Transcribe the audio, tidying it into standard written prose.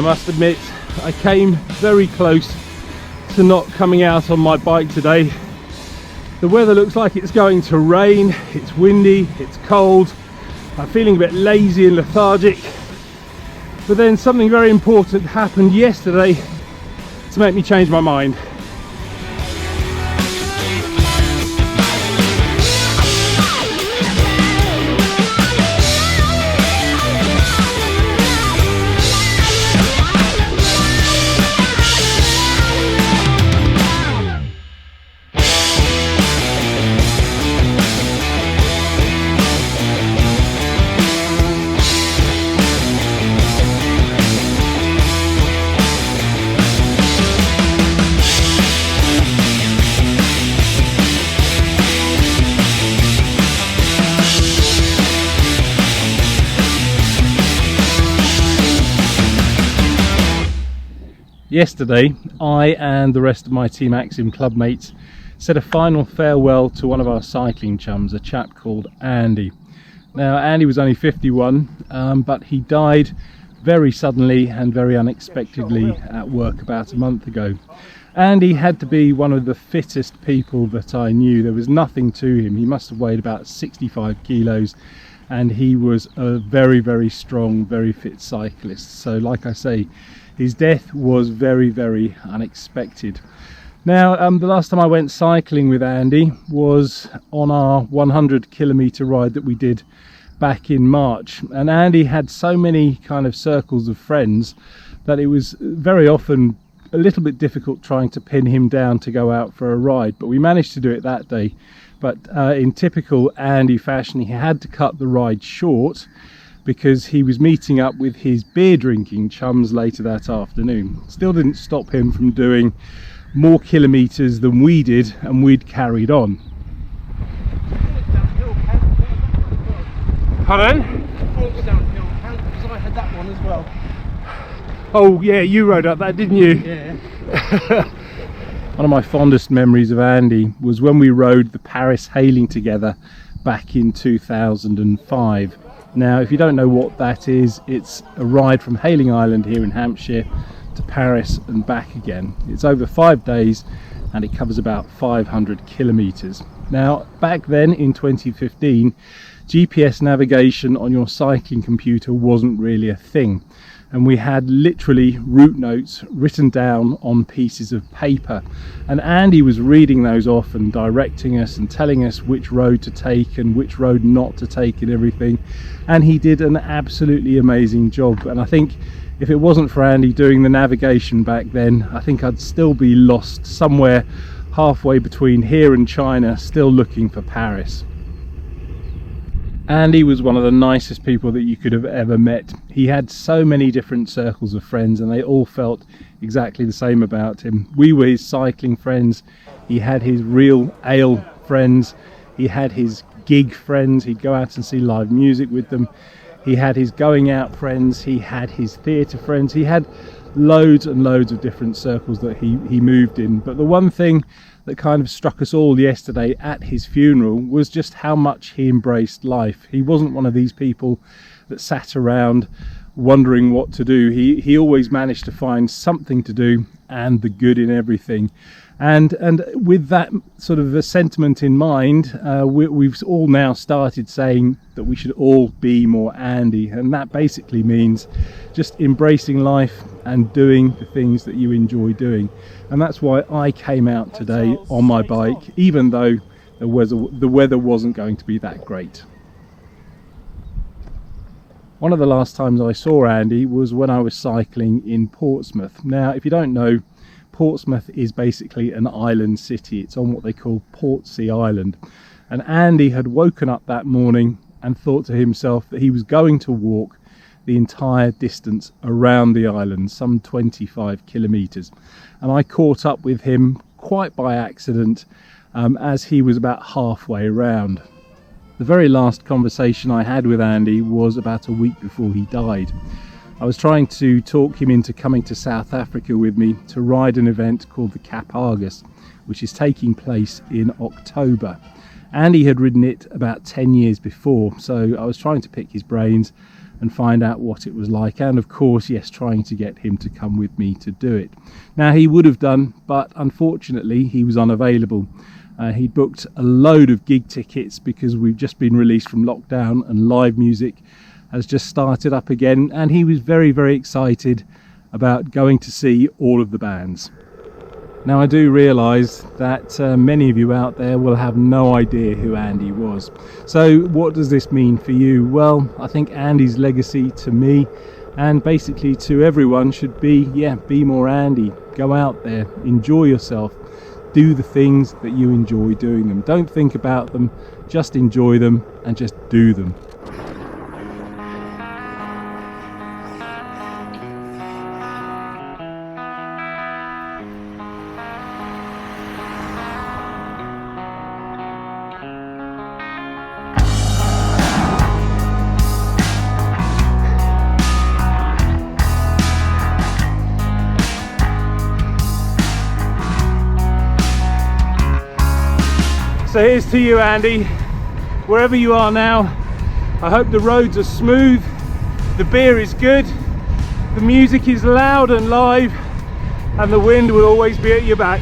must admit, I came very close to not coming out on my bike today. The weather looks like it's going to rain, it's windy, it's cold, I'm feeling a bit lazy and lethargic. But then something very important happened yesterday to make me change my mind. Yesterday, I and the rest of my Team Axiom club mates said a final farewell to one of our cycling chums, a chap called Andy. Now, Andy was only 51, but he died very suddenly and very unexpectedly at work about a month ago. Andy had to be one of the fittest people that I knew. There was nothing to him. He must have weighed about 65 kilos, and he was a very, very strong, very fit cyclist. So like I say, his death was very, very unexpected. Now, the last time I went cycling with Andy was on our 100 kilometer ride that we did back in March. And Andy had so many kind of circles of friends that it was very often a little bit difficult trying to pin him down to go out for a ride. But we managed to do it that day. But in typical Andy fashion, he had to cut the ride short because he was meeting up with his beer drinking chums later that afternoon. Still didn't stop him from doing more kilometres than we did, and we'd carried on. Pardon? Because I had that one as well. Oh yeah, you rode up that, didn't you? Yeah. One of my fondest memories of Andy was when we rode the Paris Hailing together back in 2005. Now, if you don't know what that is, it's a ride from Hailing Island here in Hampshire to Paris and back again. It's over 5 days and it covers about 500 kilometres. Now, back then in 2015, GPS navigation on your cycling computer wasn't really a thing. And we had literally route notes written down on pieces of paper, and Andy was reading those off and directing us and telling us which road to take and which road not to take and everything, and he did an absolutely amazing job. And I think if it wasn't for Andy doing the navigation back then, I think I'd still be lost somewhere halfway between here and China, still looking for Paris. Andy was one of the nicest people that you could have ever met. He had so many different circles of friends and they all felt exactly the same about him. We were his cycling friends, he had his real ale friends, he had his gig friends, he'd go out and see live music with them, he had his going out friends, he had his theatre friends, he had loads and loads of different circles that he moved in. But the one thing that kind of struck us all yesterday at his funeral was just how much he embraced life. He wasn't one of these people that sat around wondering what to do. He always managed to find something to do and the good in everything. And with that sort of a sentiment in mind, we've all now started saying that we should all be more Andy, and that basically means just embracing life and doing the things that you enjoy doing. And that's why I came out today on my bike, even though the weather wasn't going to be that great. One of the last times I saw Andy was when I was cycling in Portsmouth. Now, if you don't know, Portsmouth is basically an island city. It's on what they call Portsea Island. And Andy had woken up that morning and thought to himself that he was going to walk the entire distance around the island, some 25 kilometres. And I caught up with him quite by accident as he was about halfway around. The very last conversation I had with Andy was about a week before he died. I was trying to talk him into coming to South Africa with me to ride an event called the Cap Argus, which is taking place in October. Andy had ridden it about 10 years before, so I was trying to pick his brains and find out what it was like, and of course, yes, trying to get him to come with me to do it. Now, he would have done, but unfortunately he was unavailable. He booked a load of gig tickets because we've just been released from lockdown and live music has just started up again, and he was very, very excited about going to see all of the bands. Now, I do realise that many of you out there will have no idea who Andy was. So what does this mean for you? Well, I think Andy's legacy to me and basically to everyone should be, be more Andy. Go out there, enjoy yourself, do the things that you enjoy doing them. Don't think about them, just enjoy them and just do them. So here's to you, Andy, wherever you are now. I hope the roads are smooth, the beer is good, the music is loud and live, and the wind will always be at your back.